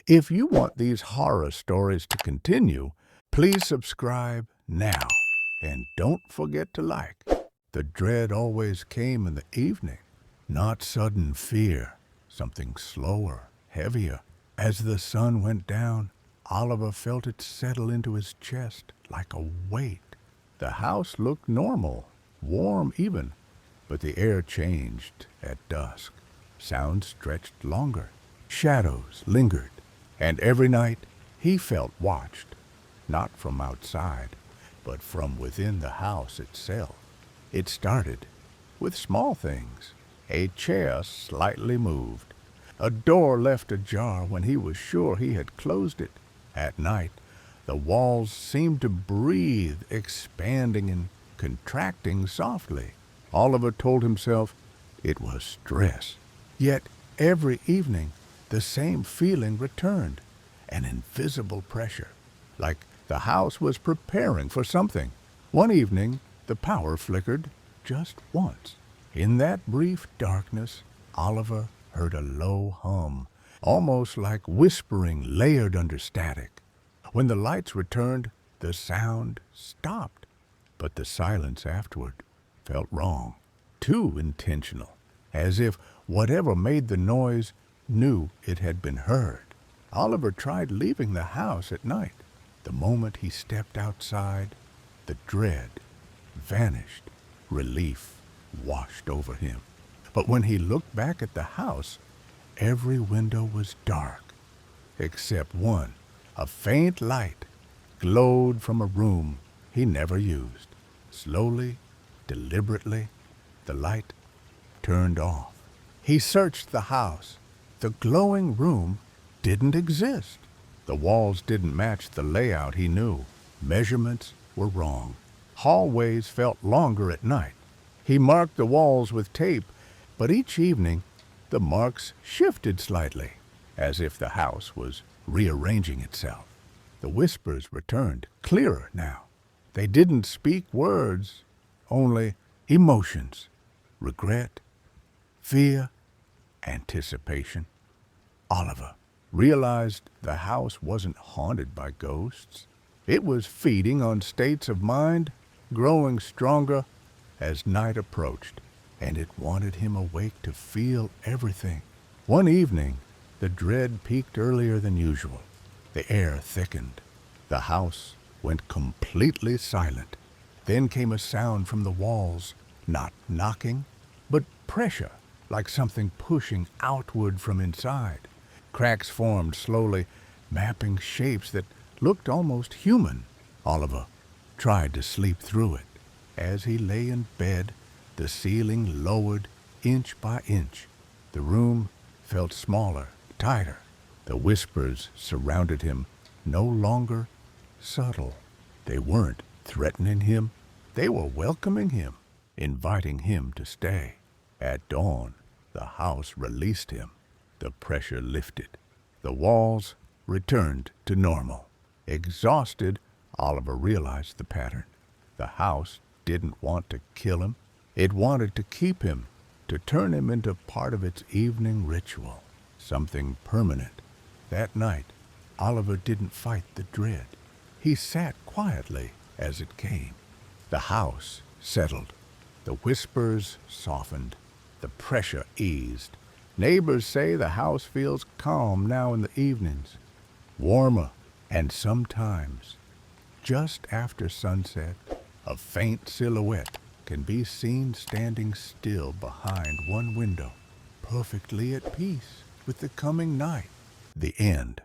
If you want these horror stories to continue, please subscribe now. And don't forget to like. The dread always came in the evening, not sudden fear, something slower, heavier. As the sun went down, Oliver felt it settle into his chest like a weight. The house looked normal, warm even, but the air changed at dusk. Sounds stretched longer, shadows lingered, and every night he felt watched, not from outside, but from within the house itself. It started with small things. A chair slightly moved. A door left ajar when he was sure he had closed it. At night, the walls seemed to breathe, expanding and contracting softly. Oliver told himself it was stress. Yet every evening, the same feeling returned, an invisible pressure, like the house was preparing for something. One evening, the power flickered just once. In that brief darkness, Oliver heard a low hum, almost like whispering layered under static. When the lights returned, the sound stopped, but the silence afterward felt wrong, too intentional, as if whatever made the noise knew it had been heard. Oliver tried leaving the house at night. The moment he stepped outside, the dread vanished. Relief washed over him. But when he looked back at the house, every window was dark, except one. A faint light glowed from a room he never used. Slowly, deliberately, the light turned off. He searched the house. The glowing room didn't exist. The walls didn't match the layout he knew. Measurements were wrong. Hallways felt longer at night. He marked the walls with tape, but each evening the marks shifted slightly, as if the house was rearranging itself. The whispers returned, clearer now. They didn't speak words, only emotions, regret, fear, anticipation. Oliver realized the house wasn't haunted by ghosts. It was feeding on states of mind, growing stronger as night approached, and it wanted him awake to feel everything. One evening, the dread peaked earlier than usual. The air thickened. The house went completely silent. Then came a sound from the walls, not knocking, but pressure, like something pushing outward from inside. Cracks formed slowly, mapping shapes that looked almost human. Oliver tried to sleep through it. As he lay in bed, the ceiling lowered inch by inch. The room felt smaller, tighter. The whispers surrounded him, no longer subtle. They weren't threatening him. They were welcoming him, inviting him to stay. At dawn, the house released him. The pressure lifted. The walls returned to normal. Exhausted, Oliver realized the pattern. The house didn't want to kill him. It wanted to keep him, to turn him into part of its evening ritual, something permanent. That night, Oliver didn't fight the dread. He sat quietly as it came. The house settled. The whispers softened. The pressure eased. Neighbors say the house feels calm now in the evenings, warmer, and sometimes, just after sunset, a faint silhouette can be seen standing still behind one window, perfectly at peace with the coming night. The end.